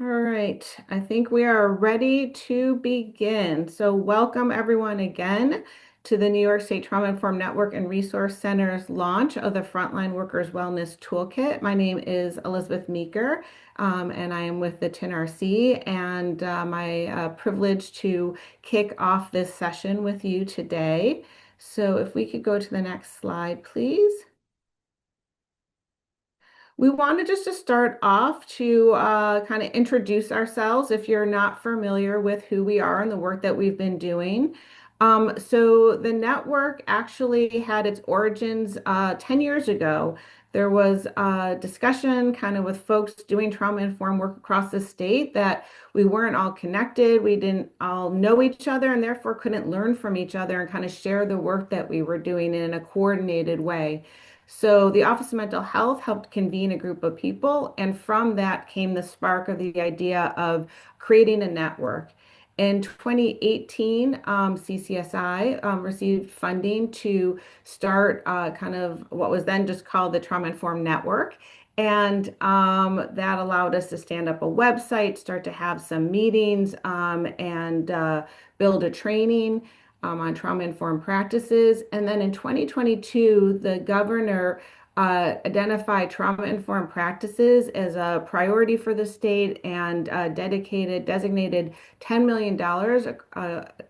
All right, I think we are ready to begin. So, welcome everyone again to the New York State Trauma Informed Network and Resource Center's launch of the Frontline Workers Wellness Toolkit. My name is Elizabeth Meeker, and I am with the TINRC, and my privilege to kick off this session with you today. So, if we could go to the next slide, please. We wanted just to start off to kind of introduce ourselves if you're not familiar with who we are and the work that we've been doing. So the network actually had its origins 10 years ago. There was a discussion kind of with folks doing trauma-informed work across the state that we weren't all connected, we didn't all know each other, and therefore couldn't learn from each other and kind of share the work that we were doing in a coordinated way. So the Office of Mental Health helped convene a group of people, and from that came the spark of the idea of creating a network. In 2018, CCSI received funding to start kind of what was then just called the Trauma Informed Network. And that allowed us to stand up a website, start to have some meetings, and build a training on trauma-informed practices. And then in 2022, the governor identified trauma-informed practices as a priority for the state and designated $10 million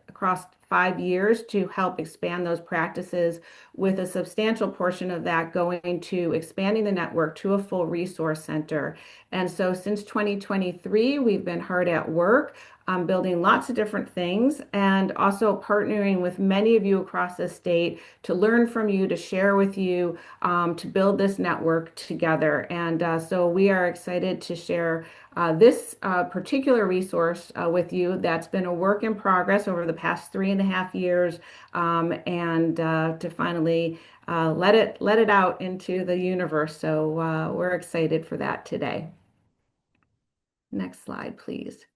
across 5 years to help expand those practices, with a substantial portion of that going to expanding the network to a full resource center. And so since 2023, we've been hard at work building lots of different things, and also partnering with many of you across the state to learn from you, to share with you, to build this network together. And so we are excited to share this particular resource with you that's been a work in progress over the past 3.5 years, and to finally let it out into the universe. So we're excited for that today. Next slide, please.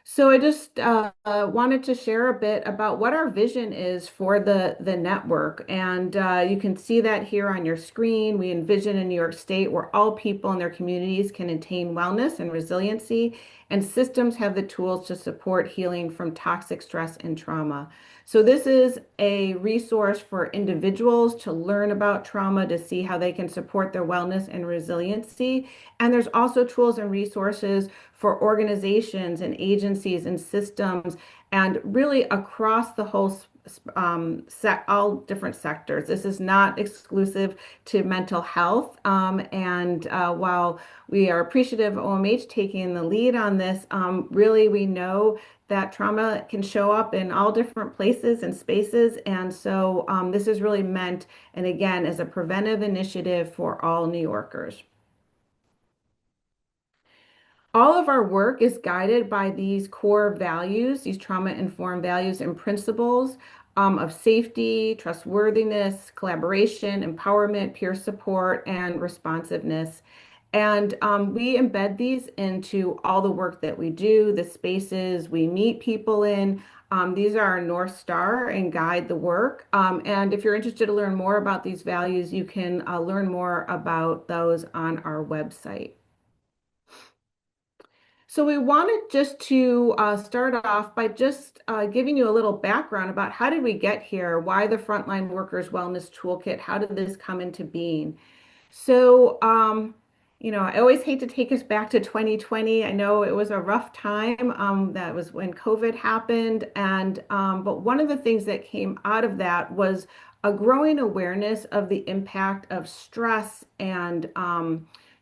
So I just wanted to share a bit about what our vision is for the network. And you can see that here on your screen. We envision a New York State where all people in their communities can attain wellness and resiliency, and systems have the tools to support healing from toxic stress and trauma. So this is a resource for individuals to learn about trauma, to see how they can support their wellness and resiliency. And there's also tools and resources for organizations and agencies and systems, and really across the whole all different sectors. This is not exclusive to mental health. And while we are appreciative of OMH taking the lead on this, really we know that trauma can show up in all different places and spaces. And so this is really meant, and again, as a preventive initiative for all New Yorkers. All of our work is guided by these core values, these trauma-informed values and principles of safety, trustworthiness, collaboration, empowerment, peer support, and responsiveness. And we embed these into all the work that we do, the spaces we meet people in. These are our North Star and guide the work. And if you're interested to learn more about these values, you can learn more about those on our website. So we wanted just to start off by just giving you a little background about how did we get here, why the Frontline Workers Wellness Toolkit, how did this come into being? So, I always hate to take us back to 2020. I know it was a rough time. That was when COVID happened, and but one of the things that came out of that was a growing awareness of the impact of stress and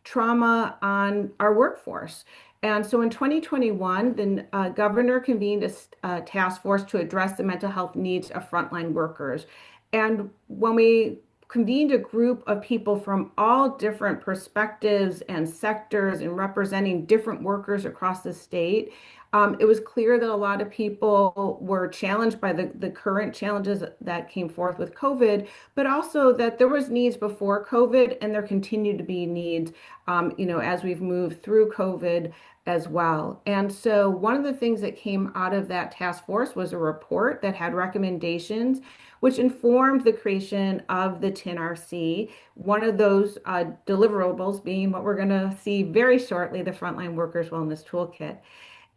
trauma on our workforce. And so in 2021, the governor convened a task force to address the mental health needs of frontline workers. And when we convened a group of people from all different perspectives and sectors and representing different workers across the state, It was clear that a lot of people were challenged by the current challenges that came forth with COVID, but also that there was needs before COVID and there continued to be needs, as we've moved through COVID as well. And so one of the things that came out of that task force was a report that had recommendations which informed the creation of the TINRC. One of those deliverables being what we're going to see very shortly, the Frontline Workers Wellness Toolkit.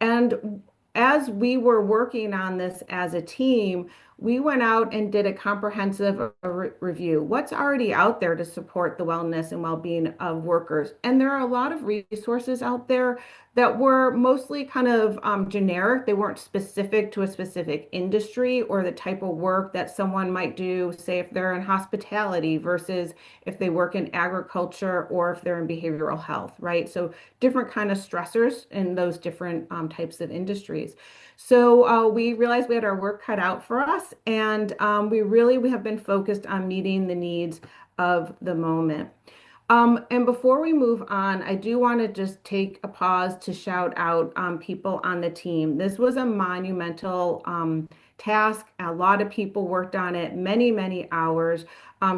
And as we were working on this as a team, we went out and did a comprehensive review. What's already out there to support the wellness and well-being of workers? And there are a lot of resources out there that were mostly kind of generic. They weren't specific to a specific industry or the type of work that someone might do, say if they're in hospitality versus if they work in agriculture or if they're in behavioral health, right? So different kind of stressors in those different types of industries. So we realized we had our work cut out for us, and we have been focused on meeting the needs of the moment. And before we move on, I do want to just take a pause to shout out people on the team. This was a monumental task. A lot of people worked on it, many, many hours.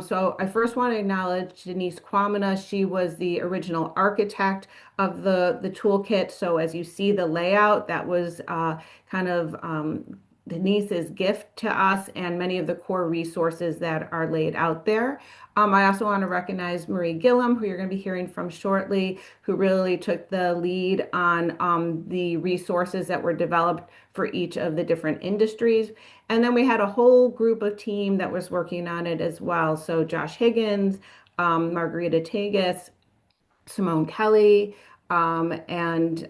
So I first want to acknowledge Denise Quamina. She was the original architect of the toolkit. So as you see the layout, that was kind of Denise's gift to us and many of the core resources that are laid out there. I also want to recognize Marie Gillum, who you're going to be hearing from shortly, who really took the lead on the resources that were developed for each of the different industries. And then we had a whole group of team that was working on it as well. So Josh Higgins, Margarita Tagus, Simone Kelly, and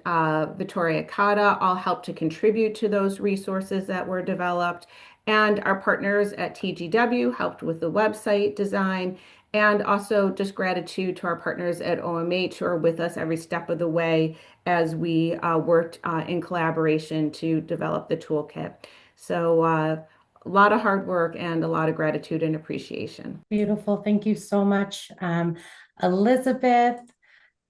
Victoria Cotta all helped to contribute to those resources that were developed. And our partners at TGW helped with the website design. And also just gratitude to our partners at OMH who are with us every step of the way as we worked in collaboration to develop the toolkit. So a lot of hard work and a lot of gratitude and appreciation. Beautiful. Thank you so much, Elizabeth.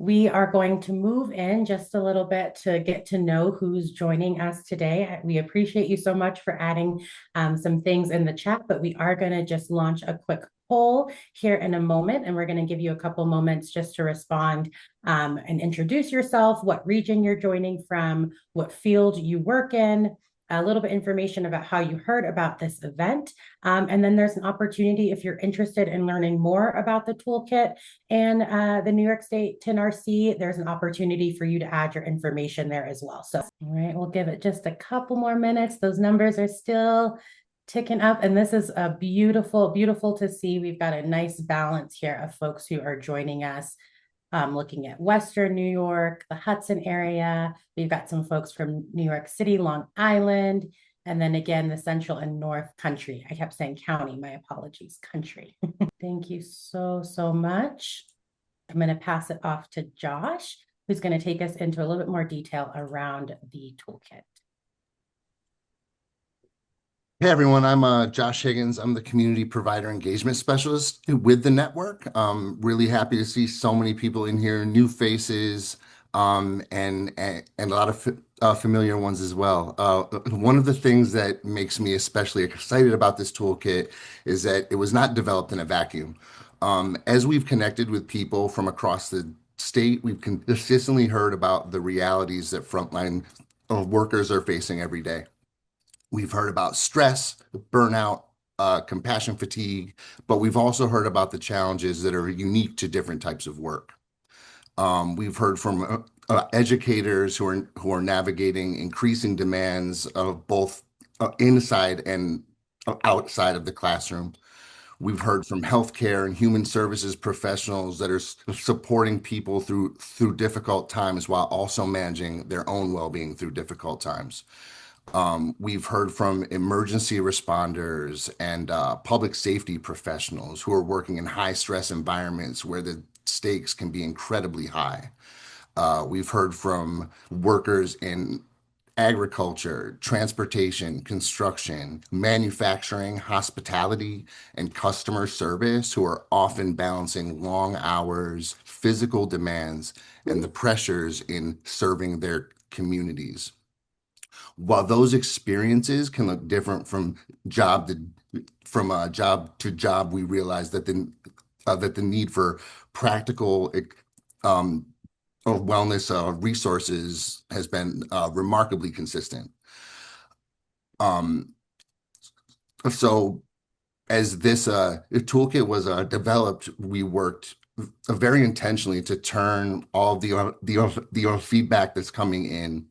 We are going to move in just a little bit to get to know who's joining us today. We appreciate you so much for adding some things in the chat, but we are going to just launch a quick poll here in a moment, and we're going to give you a couple moments just to respond and introduce yourself, what region you're joining from, what field you work in, a little bit information about how you heard about this event. And then there's an opportunity if you're interested in learning more about the toolkit and the New York State TINRC, there's an opportunity for you to add your information there as well. So, all right, we'll give it just a couple more minutes. Those numbers are still ticking up. And this is a beautiful, beautiful to see. We've got a nice balance here of folks who are joining us. Looking at Western New York, the Hudson area. We've got some folks from New York City, Long Island, and then again, the Central and North Country. I kept saying county, my apologies, country. Thank you so, so much. I'm going to pass it off to Josh, who's going to take us into a little bit more detail around the toolkit. Hey everyone, I'm Josh Higgins. I'm the Community Provider Engagement Specialist with the network. Really happy to see so many people in here, new faces, and a lot of familiar ones as well. One of the things that makes me especially excited about this toolkit is that it was not developed in a vacuum. As we've connected with people from across the state, we've consistently heard about the realities that frontline workers are facing every day. We've heard about stress, burnout, compassion fatigue, but we've also heard about the challenges that are unique to different types of work. We've heard from educators who are navigating increasing demands of both inside and outside of the classroom. We've heard from healthcare and human services professionals that are supporting people through difficult times while also managing their own well-being through difficult times. We've heard from emergency responders and public safety professionals who are working in high stress environments where the stakes can be incredibly high. We've heard from workers in agriculture, transportation, construction, manufacturing, hospitality, and customer service who are often balancing long hours, physical demands, and the pressures in serving their communities. While those experiences can look different from job to job to job, we realize that the need for practical um, wellness resources has been remarkably consistent. Um, so as this toolkit was developed, we worked very intentionally to turn all of the feedback that's coming in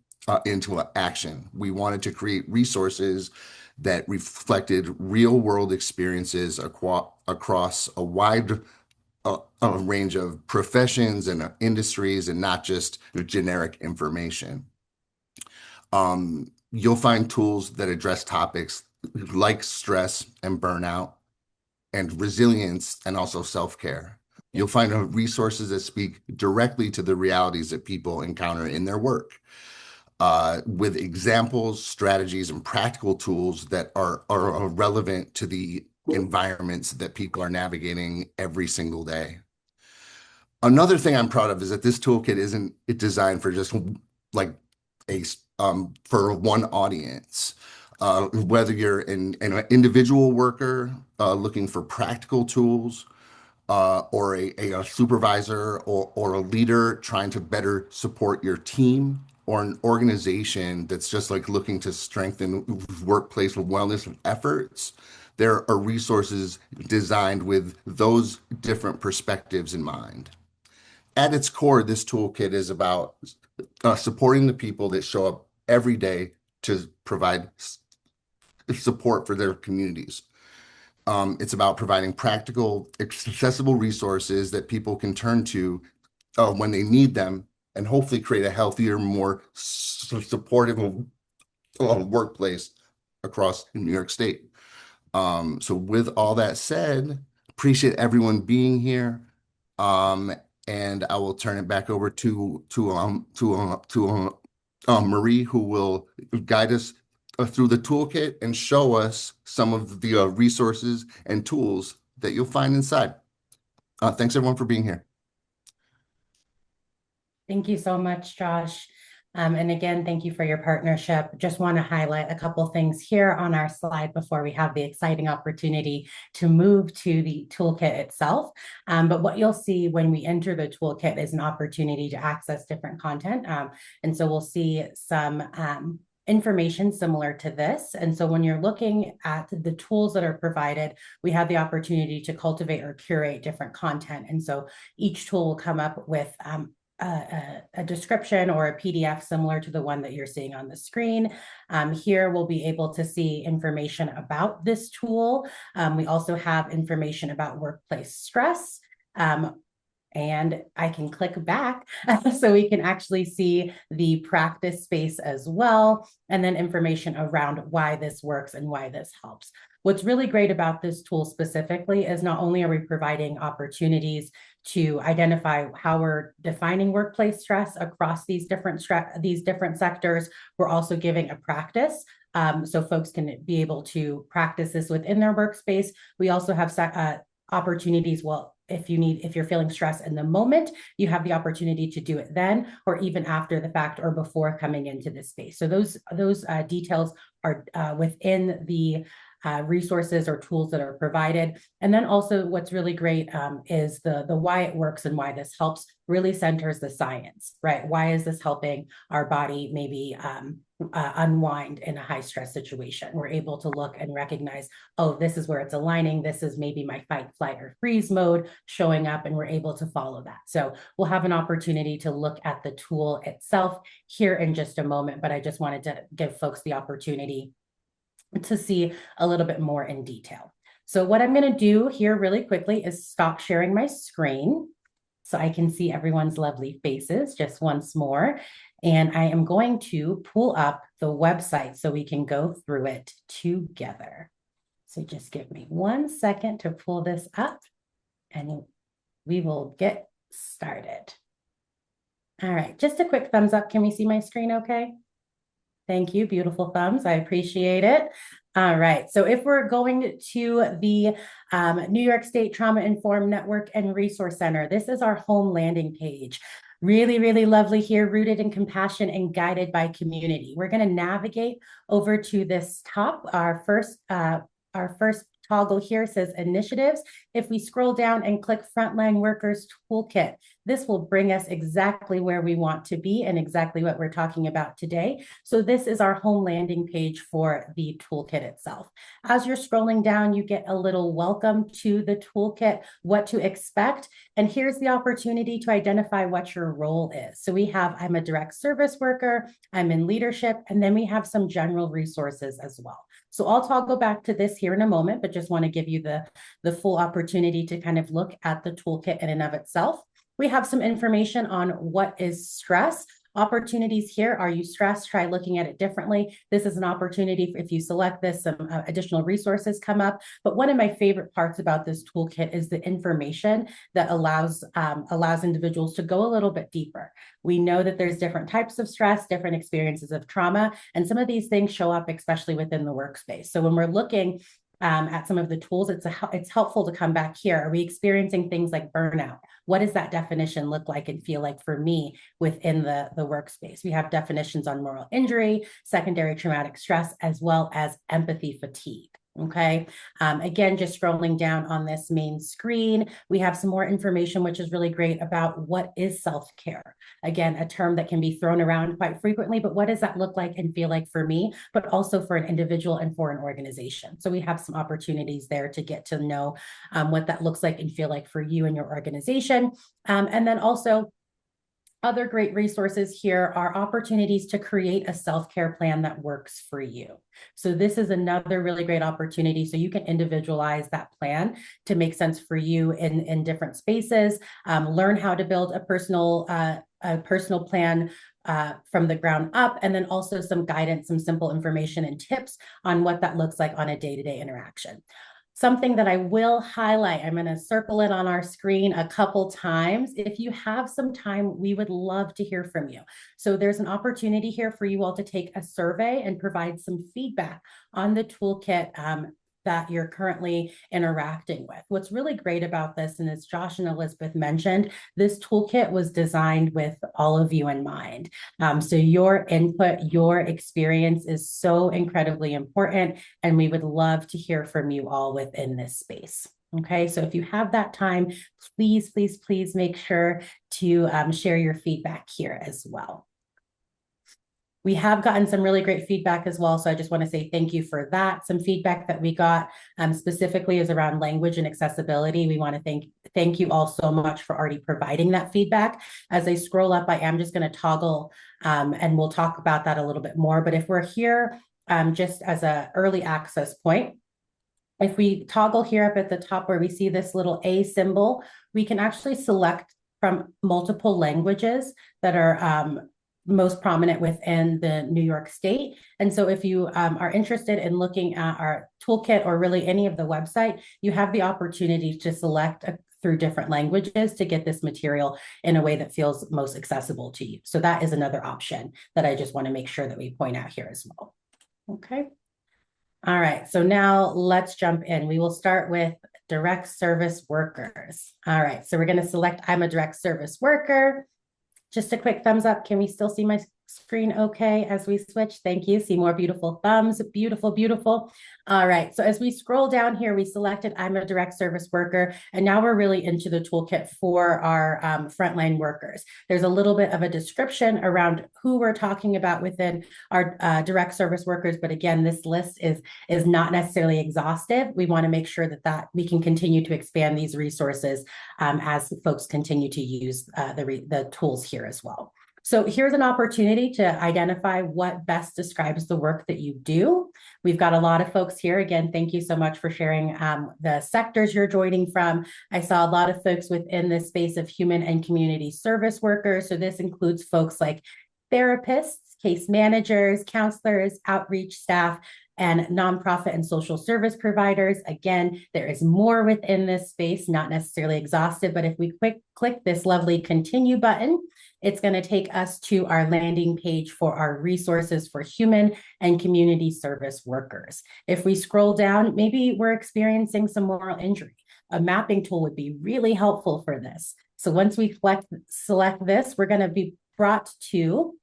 into action. We wanted to create resources that reflected real world experiences across a wide a range of professions and industries, and not just generic information. You'll find tools that address topics like stress and burnout, and resilience, and also self-care. You'll find resources that speak directly to the realities that people encounter in their work, with examples, strategies, and practical tools that are relevant to the environments that people are navigating every single day. Another thing I'm proud of is that this toolkit isn't designed for just like a for one audience. Whether you're an individual worker looking for practical tools, or a supervisor or a leader trying to better support your team, or an organization that's just like looking to strengthen workplace wellness efforts, there are resources designed with those different perspectives in mind. At its core, this toolkit is about supporting the people that show up every day to provide support for their communities. It's about providing practical, accessible resources that people can turn to when they need them, and hopefully create a healthier, more supportive workplace across New York State. So with all that said, appreciate everyone being here. And I will turn it back over to Marie, who will guide us through the toolkit and show us some of the resources and tools that you'll find inside. Thanks everyone for being here. Thank you so much, Josh. And again, thank you for your partnership. Just want to highlight a couple things here on our slide before we have the exciting opportunity to move to the toolkit itself. But what you'll see when we enter the toolkit is an opportunity to access different content. And so we'll see some information similar to this. And so when you're looking at the tools that are provided, we have the opportunity to cultivate or curate different content. And so each tool will come up with a description or a PDF similar to the one that you're seeing on the screen. Here we'll be able to see information about this tool. We also have information about workplace stress. And I can click back so we can actually see the practice space as well, and then information around why this works and why this helps. What's really great about this tool specifically is not only are we providing opportunities to identify how we're defining workplace stress across these different sectors, we're also giving a practice so folks can be able to practice this within their workspace. We also have opportunities, well, if you're feeling stress in the moment, you have the opportunity to do it then, or even after the fact or before coming into this space. So those details are within the resources or tools that are provided. And then also what's really great is the why it works and why this helps really centers the science, right? Why is this helping our body maybe unwind in a high stress situation? We're able to look and recognize, oh, this is where it's aligning. This is maybe my fight, flight, or freeze mode showing up, and we're able to follow that. So we'll have an opportunity to look at the tool itself here in just a moment, but I just wanted to give folks the opportunity to see a little bit more in detail. So what I'm going to do here really quickly is stop sharing my screen so I can see everyone's lovely faces just once more. And I am going to pull up the website so we can go through it together. So just give me 1 second to pull this up and we will get started. All right, just a quick thumbs up. Can we see my screen okay? Thank you. Beautiful thumbs. I appreciate it. All right. So if we're going to the New York State Trauma Informed Network and Resource Center, this is our home landing page. Really, really lovely here, rooted in compassion and guided by community. We're going to navigate over to this top. Our first toggle here says initiatives. If we scroll down and click Frontline Workers Toolkit, this will bring us exactly where we want to be and exactly what we're talking about today. So this is our home landing page for the toolkit itself. As you're scrolling down, you get a little welcome to the toolkit, what to expect. And here's the opportunity to identify what your role is. So we have, I'm a direct service worker, I'm in leadership, and then we have some general resources as well. So I'll toggle back to this here in a moment, but just want to give you the full opportunity to kind of look at the toolkit in and of itself. We have some information on what is stress. Opportunities here. Are you stressed? Try looking at it differently. This is an opportunity. If you select this, some additional resources come up. But one of my favorite parts about this toolkit is the information that allows individuals to go a little bit deeper. We know that there's different types of stress, different experiences of trauma, and some of these things show up especially within the workspace. So when we're looking at some of the tools, it's helpful to come back here. Are we experiencing things like burnout? What does that definition look like and feel like for me within the workspace? We have definitions on moral injury, secondary traumatic stress, as well as empathy fatigue. Okay. Again, just scrolling down on this main screen, we have some more information, which is really great about what is self-care. Again, a term that can be thrown around quite frequently, but what does that look like and feel like for me, but also for an individual and for an organization? So we have some opportunities there to get to know what that looks like and feel like for you and your organization. And then also, other great resources here are opportunities to create a self-care plan that works for you. So this is another really great opportunity. So you can individualize that plan to make sense for you in different spaces, learn how to build a personal plan from the ground up, and then also some guidance, some simple information and tips on what that looks like on a day-to-day interaction. Something that I will highlight, I'm going to circle it on our screen a couple times. If you have some time, we would love to hear from you. So there's an opportunity here for you all to take a survey and provide some feedback on the toolkit that you're currently interacting with. What's really great about this, and as Josh and Elizabeth mentioned, this toolkit was designed with all of you in mind. So your input, your experience is so incredibly important, and we would love to hear from you all within this space. Okay, so if you have that time, please, please, please make sure to share your feedback here as well. We have gotten some really great feedback as well, so I just want to say thank you for that. Some feedback that we got specifically is around language and accessibility. We want to thank you all so much for already providing that feedback. As I scroll up, I am just going to toggle, and we'll talk about that a little bit more. But if we're here just as an early access point, if we toggle here up at the top where we see this little A symbol, we can actually select from multiple languages that are most prominent within the New York State. And so if you are interested in looking at our toolkit or really any of the website, you have the opportunity to select through different languages to get this material in a way that feels most accessible to you. So that is another option that I just want to make sure that we point out here as well. Okay. All right. So now let's jump in. We will start with direct service workers. All right. So we're going to select I'm a direct service worker. Just a quick thumbs up. Can we still see my screen okay as we switch? Thank you. See more beautiful thumbs. Beautiful, beautiful. All right. So as we scroll down here, we selected I'm a direct service worker. And now we're really into the toolkit for our frontline workers. There's a little bit of a description around who we're talking about within our direct service workers. But again, this list is not necessarily exhaustive. We want to make sure that we can continue to expand these resources as folks continue to use the tools here as well. So here's an opportunity to identify what best describes the work that you do. We've got a lot of folks here. Again, thank you so much for sharing the sectors you're joining from. I saw a lot of folks within this space of human and community service workers. So this includes folks like therapists, case managers, counselors, outreach staff, and nonprofit and social service providers. Again, there is more within this space, not necessarily exhaustive, but if we click this lovely continue button, it's going to take us to our landing page for our resources for human and community service workers. If we scroll down, maybe we're experiencing some moral injury. A mapping tool would be really helpful for this. So once we select this, we're going to be brought to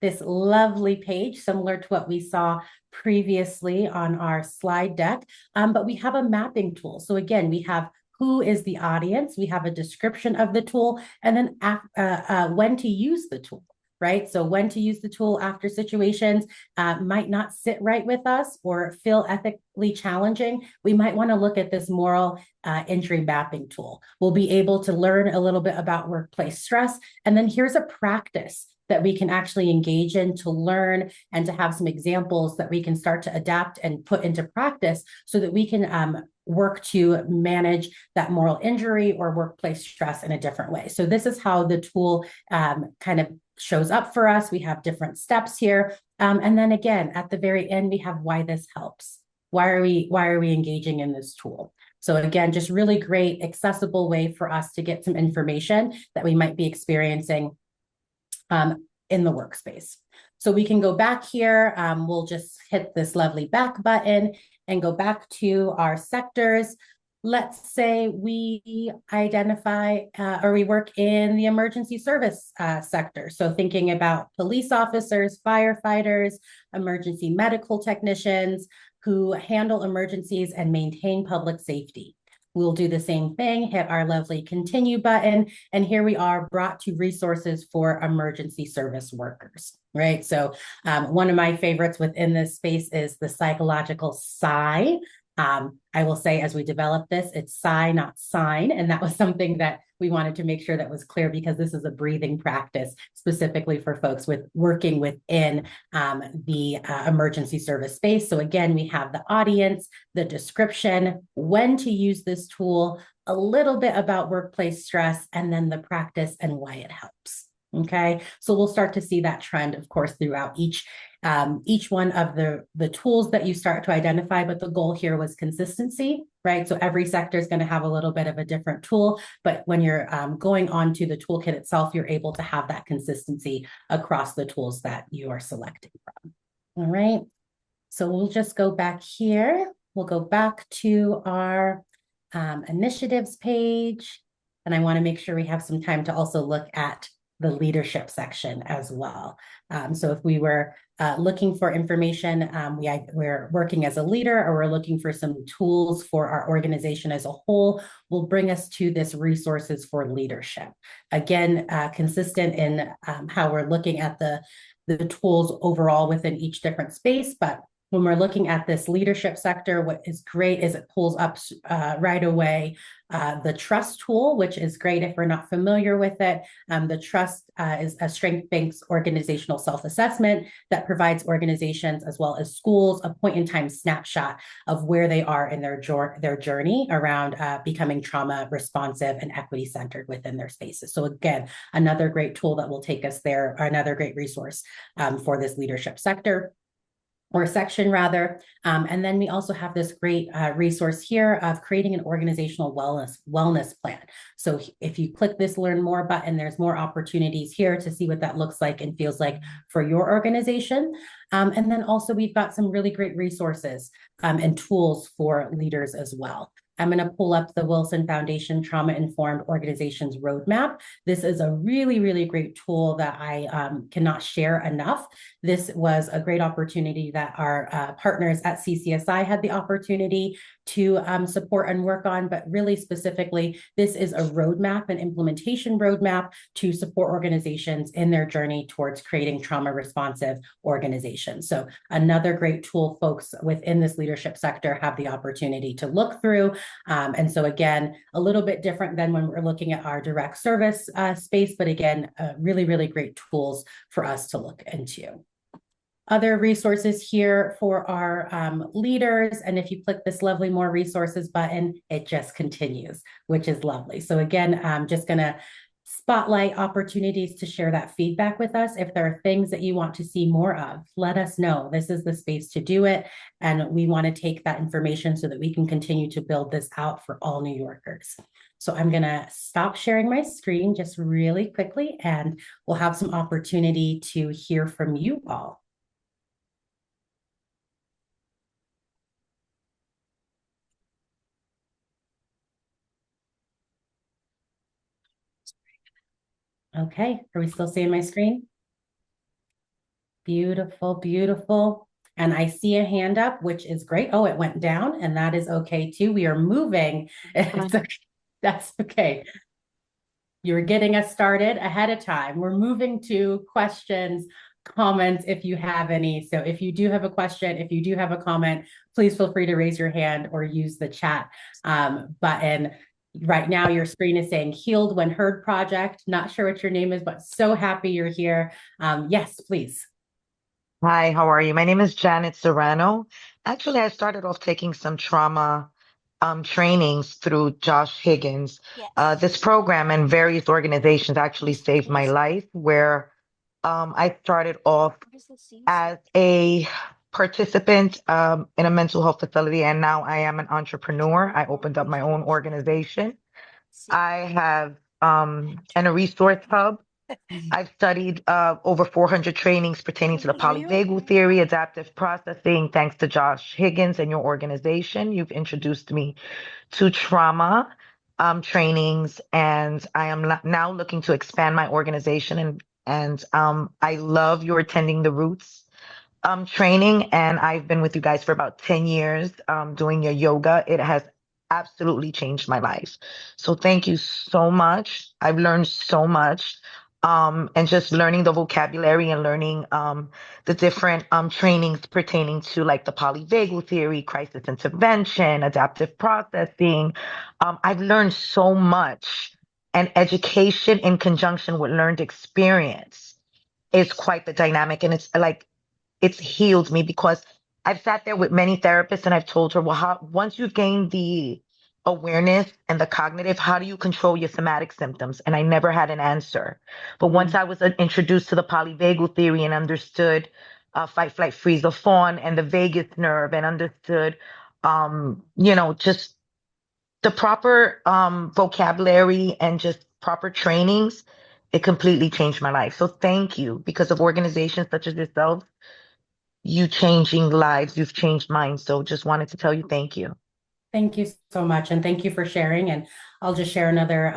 this lovely page, similar to what we saw previously on our slide deck. But we have a mapping tool. So again, we have who is the audience, we have a description of the tool, and then when to use the tool. Right? So when to use the tool after situations might not sit right with us or feel ethically challenging. We might want to look at this moral injury mapping tool. We'll be able to learn a little bit about workplace stress. And then here's a practice that we can actually engage in to learn and to have some examples that we can start to adapt and put into practice so that we can work to manage that moral injury or workplace stress in a different way. So this is how the tool kind of shows up for us. We have different steps here. And then again, at the very end, we have why this helps. Why are we engaging in this tool? So again, just really great, accessible way for us to get some information that we might be experiencing in the workspace. So we can go back here. We'll just hit this lovely back button and go back to our sectors. Let's say we identify or we work in the emergency service sector. So thinking about police officers, firefighters, emergency medical technicians who handle emergencies and maintain public safety. We'll do the same thing, hit our lovely continue button, and here we are brought to resources for emergency service workers, right? So one of my favorites within this space is the psychological sigh. I will say as we develop this, it's sigh, not sign. And that was something that we wanted to make sure that was clear because this is a breathing practice specifically for folks with working within the emergency service space. So again, we have the audience, the description, when to use this tool, a little bit about workplace stress, and then the practice and why it helps. Okay, so we'll start to see that trend, of course, throughout each one of the tools that you start to identify, but the goal here was consistency, right? So every sector is going to have a little bit of a different tool, but when you're going on to the toolkit itself, you're able to have that consistency across the tools that you are selecting from. All right, so we'll just go back here. We'll go back to our initiatives page, and I want to make sure we have some time to also look at the leadership section as well. So if we were looking for information, we're working as a leader or we're looking for some tools for our organization as a whole, will bring us to this resources for leadership. Again, consistent in how we're looking at the tools overall within each different space, but when we're looking at this leadership sector, what is great is it pulls up right away the trust tool, which is great if we're not familiar with it. The trust is a strength-based organizational self-assessment that provides organizations as well as schools a point-in-time snapshot of where they are in their journey around becoming trauma responsive and equity-centered within their spaces. So again, another great tool that will take us there, or another great resource for this leadership sector. Or section rather. And then we also have this great resource here of creating an organizational wellness plan. So if you click this learn more button, there's more opportunities here to see what that looks like and feels like for your organization. And then also we've got some really great resources and tools for leaders as well. I'm going to pull up the Wilson Foundation Trauma Informed Organizations Roadmap. This is a really, really great tool that I cannot share enough. This was a great opportunity that our partners at CCSI had the opportunity to support and work on, but really specifically, this is a roadmap, an implementation roadmap to support organizations in their journey towards creating trauma responsive organizations. So another great tool folks within this leadership sector have the opportunity to look through. And so again, a little bit different than when we're looking at our direct service space, but again, really, really great tools for us to look into. Other resources here for our leaders. And if you click this lovely more resources button, it just continues, which is lovely. So again, I'm just gonna spotlight opportunities to share that feedback with us. If there are things that you want to see more of, let us know. This is the space to do it. And we want to take that information so that we can continue to build this out for all New Yorkers. So I'm going to stop sharing my screen just really quickly, and we'll have some opportunity to hear from you all. Okay, are we still seeing my screen? Beautiful, beautiful. And I see a hand up, which is great. Oh, it went down, and that is okay too. We are moving. It's okay. That's okay. You're getting us started ahead of time. We're moving to questions, comments, if you have any. So if you do have a question, if you do have a comment, please feel free to raise your hand or use the chat button. Right now, your screen is saying Healed When Heard Project. Not sure what your name is, but so happy you're here. Yes, please. Hi, how are you? My name is Janet Serrano. Actually, I started off taking some trauma trainings through Josh Higgins. This program and various organizations actually saved my life, where I started off as a participant in a mental health facility, and now I am an entrepreneur. I opened up my own organization. I have and a resource hub. I've studied over 400 trainings pertaining to the polyvagal theory, adaptive processing, thanks to Josh Higgins and your organization. You've introduced me to trauma trainings, and I am now looking to expand my organization. And I love your Attending the Roots training, and I've been with you guys for about 10 years doing your yoga. It has absolutely changed my life. So thank you so much. I've learned so much. And just learning the vocabulary and learning the different trainings pertaining to like the polyvagal theory, crisis intervention, adaptive processing. I've learned so much, and education in conjunction with learned experience is quite the dynamic. And it's like it's healed me, because I've sat there with many therapists and I've told her, well, how, once you've gained the awareness and the cognitive, how do you control your somatic symptoms? And I never had an answer. But once I was introduced to the polyvagal theory and understood fight, flight, freeze, or fawn, and the vagus nerve, and understood, just the proper vocabulary and just proper trainings, it completely changed my life. So thank you, because of organizations such as yourself, you changing lives, you've changed mine. So just wanted to tell you thank you. Thank you so much, and thank you for sharing. And I'll just share another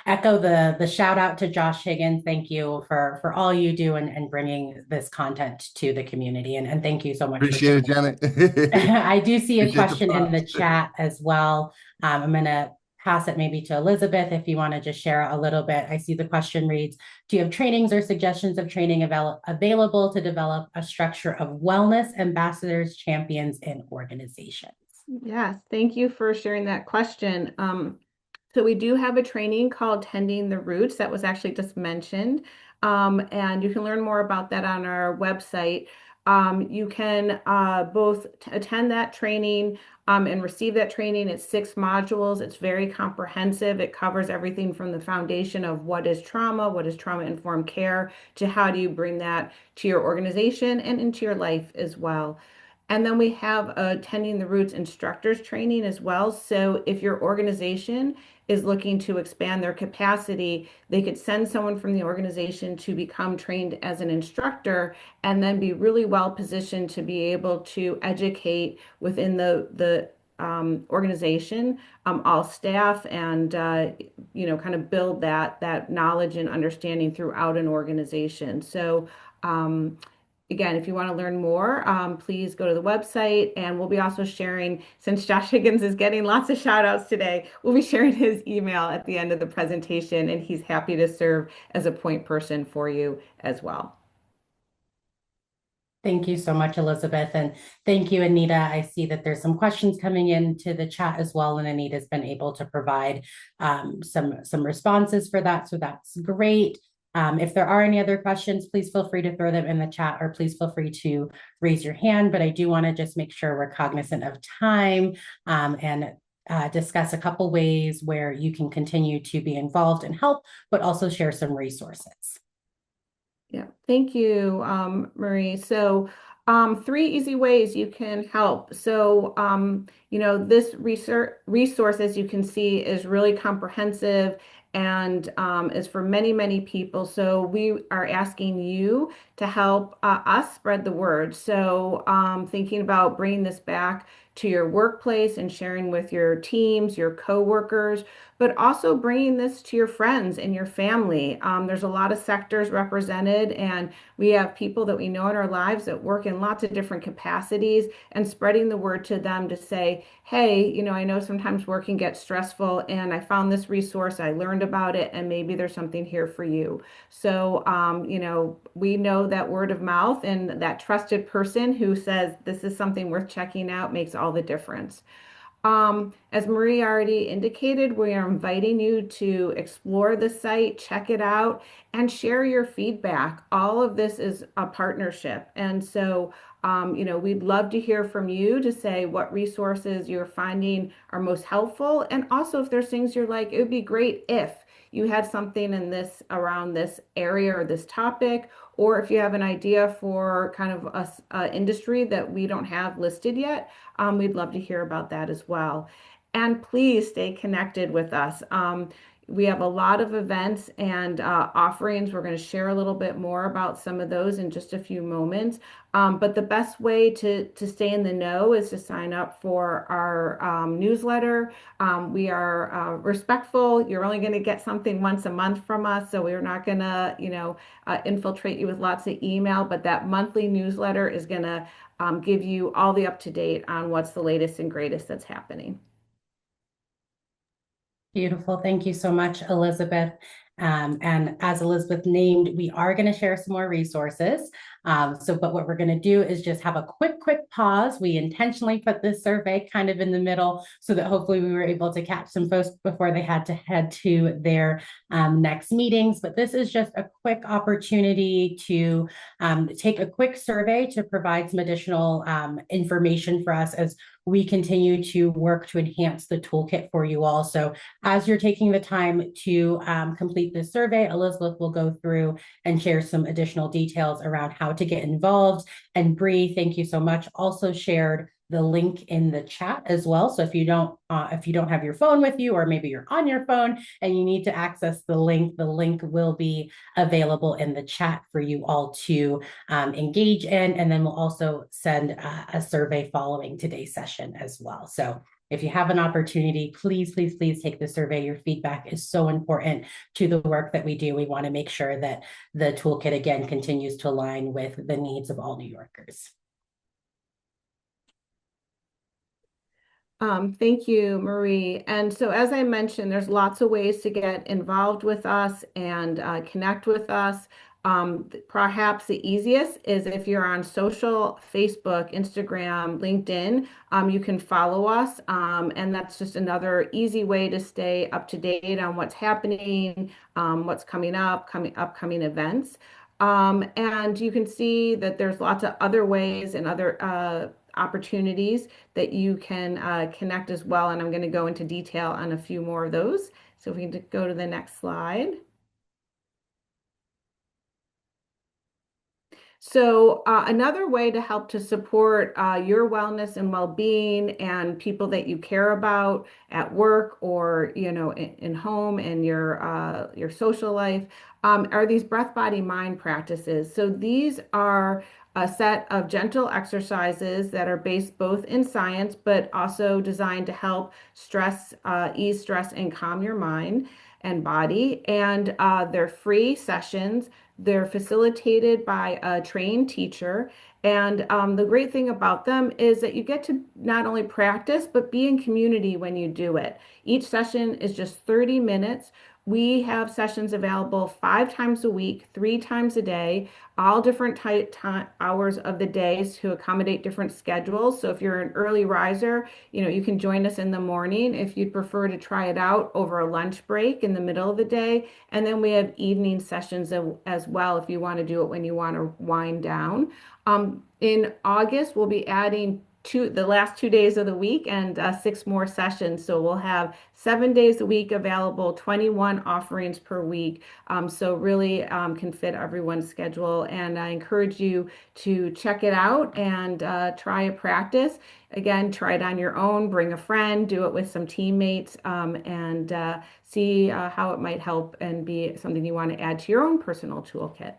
echo the shout out to Josh Higgins. Thank you for all you do and bringing this content to the community. And thank you so much for Appreciate sharing. it, Janet. I do see a Appreciate the question in the props. chat as well. I'm going to pass it maybe to Elizabeth if you want to just share a little bit. I see the question reads, do you have trainings or suggestions of training available to develop a structure of wellness ambassadors, champions, and organizations? Yes, thank you for sharing that question. So we do have a training called Tending the Roots that was actually just mentioned, and you can learn more about that on our website. You can both attend that training and receive that training. It's 6 modules. It's very comprehensive. It covers everything from the foundation of what is trauma-informed care, to how do you bring that to your organization and into your life as well. And then we have a Tending the Roots instructors training as well. So if your organization is looking to expand their capacity, they could send someone from the organization to become trained as an instructor, and then be really well positioned to be able to educate within the organization, all staff, and kind of build that knowledge and understanding throughout an organization. So again, if you want to learn more, please go to the website, and we'll be also sharing, since Josh Higgins is getting lots of shout outs today, we'll be sharing his email at the end of the presentation, and he's happy to serve as a point person for you as well. Thank you so much, Elizabeth. And thank you, Anita. I see that there's some questions coming into the chat as well, and Anita's been able to provide some responses for that. So that's great. If there are any other questions, please feel free to throw them in the chat, or please feel free to raise your hand. But I do want to just make sure we're cognizant of time and discuss a couple ways where you can continue to be involved and help, but also share some resources. Yeah, thank you, Marie. So 3 easy ways you can help. So, this resource, as you can see, is really comprehensive and is for many, many people. So we are asking you to help us spread the word. So thinking about bringing this back to your workplace and sharing with your teams, your coworkers, but also bringing this to your friends and your family. There's a lot of sectors represented, and we have people that we know in our lives that work in lots of different capacities, and spreading the word to them to say, hey, I know sometimes work can get stressful, and I found this resource, I learned about it, and maybe there's something here for you. So, we know that word of mouth and that trusted person who says this is something worth checking out makes all the difference. As Marie already indicated, we are inviting you to explore the site, check it out, and share your feedback. All of this is a partnership. And so, we'd love to hear from you to say what resources you're finding are most helpful. And also, if there's things you're like, it would be great if you had something in this around this area or this topic, or if you have an idea for kind of a industry that we don't have listed yet, we'd love to hear about that as well. And please stay connected with us. We have a lot of events and offerings. We're going to share a little bit more about some of those in just a few moments. But the best way to stay in the know is to sign up for our newsletter. We are respectful. You're only going to get something once a month from us, so we're not going to, infiltrate you with lots of email. But that monthly newsletter is going to give you all the up to date on what's the latest and greatest that's happening. Beautiful. Thank you so much, Elizabeth. And as Elizabeth named, we are going to share some more resources. But what we're going to do is just have a quick pause. We intentionally put this survey kind of in the middle so that hopefully we were able to catch some folks before they had to head to their next meetings. But this is just a quick opportunity to take a quick survey to provide some additional information for us as we continue to work to enhance the toolkit for you all. So as you're taking the time to complete this survey, Elizabeth will go through and share some additional details around how to get involved. And Bree, thank you so much, also shared the link in the chat as well. So if you don't have your phone with you, or maybe you're on your phone and you need to access the link will be available in the chat for you all to engage in. And then we'll also send a survey following today's session as well. So if you have an opportunity, please take the survey. Your feedback is so important to the work that we do. We want to make sure that the toolkit, again, continues to align with the needs of all New Yorkers. Thank you, Marie. And so, as I mentioned, there's lots of ways to get involved with us and connect with us. Perhaps the easiest is if you're on social, Facebook, Instagram, LinkedIn, you can follow us. And that's just another easy way to stay up to date on what's happening, what's coming up, upcoming events. And you can see that there's lots of other ways and other opportunities that you can connect as well. And I'm going to go into detail on a few more of those. So if we can go to the next slide. So another way to help to support your wellness and well-being and people that you care about at work or in home and your social life are these breath, body, mind practices. So these are a set of gentle exercises that are based both in science but also designed to help ease stress and calm your mind and body. And they're free sessions. They're facilitated by a trained teacher. And the great thing about them is that you get to not only practice, but be in community when you do it. Each session is just 30 minutes. We have sessions available 5 times a week, 3 times a day, all different hours of the days to accommodate different schedules. So if you're an early riser, you can join us in the morning if you'd prefer to try it out over a lunch break in the middle of the day. And then we have evening sessions as well if you want to do it when you want to wind down. In August, we'll be adding the last 2 days of the week and 6 more sessions. So we'll have 7 days a week available, 21 offerings per week. So really can fit everyone's schedule. And I encourage you to check it out and try a practice. Again, try it on your own, bring a friend, do it with some teammates, and see how it might help and be something you want to add to your own personal toolkit.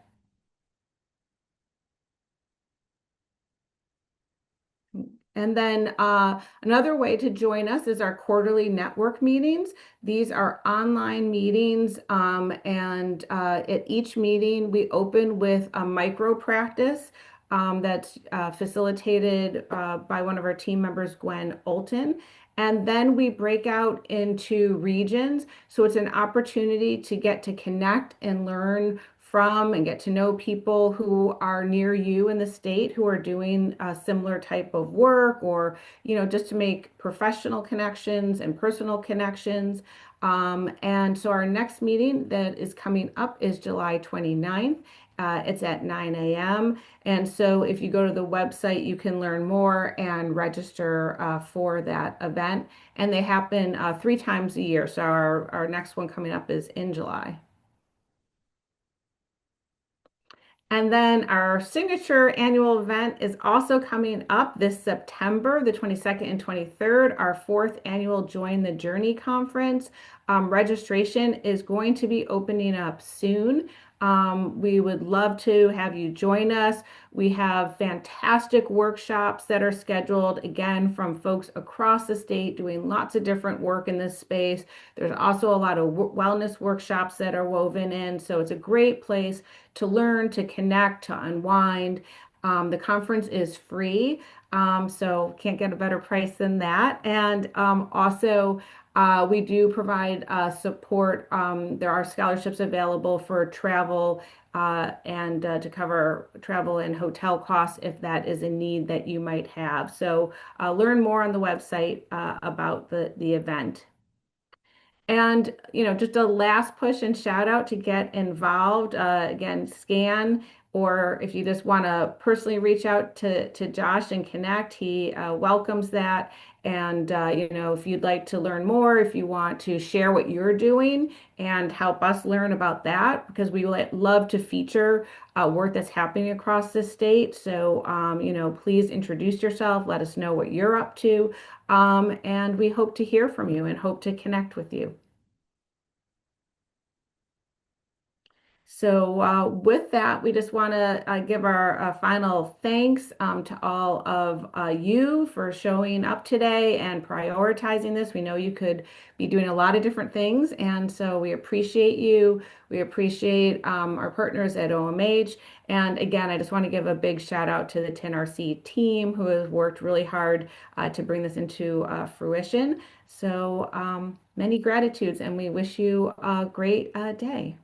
And then another way to join us is our quarterly network meetings. These are online meetings, and at each meeting, we open with a micro practice that's facilitated by one of our team members, Gwen Olton. And then we break out into regions. So it's an opportunity to get to connect and learn from and get to know people who are near you in the state who are doing a similar type of work, or just to make professional connections and personal connections. And so our next meeting that is coming up is July 29th. It's at 9 a.m. And so if you go to the website, you can learn more and register for that event. And they happen 3 times a year. So our next one coming up is in July. And then our signature annual event is also coming up this September, the 22nd and 23rd, our fourth annual Join the Journey conference. Registration is going to be opening up soon. We would love to have you join us. We have fantastic workshops that are scheduled, again, from folks across the state doing lots of different work in this space. There's also a lot of wellness workshops that are woven in. So it's a great place to learn, to connect, to unwind. The conference is free, so can't get a better price than that. And also, we do provide support. There are scholarships available for travel and to cover travel and hotel costs if that is a need that you might have. So learn more on the website about the event. And, just a last push and shout out to get involved. Again, scan, or if you just want to personally reach out to Josh and connect, he welcomes that. And, if you'd like to learn more, if you want to share what you're doing and help us learn about that, because we love to feature work that's happening across the state. So, please introduce yourself, let us know what you're up to. And we hope to hear from you and hope to connect with you. So with that, we just want to give our final thanks to all of you for showing up today and prioritizing this. We know you could be doing a lot of different things, and so we appreciate you. We appreciate our partners at OMH. And again, I just want to give a big shout out to the TINRC team who has worked really hard to bring this into fruition. So many gratitudes, and we wish you a great day.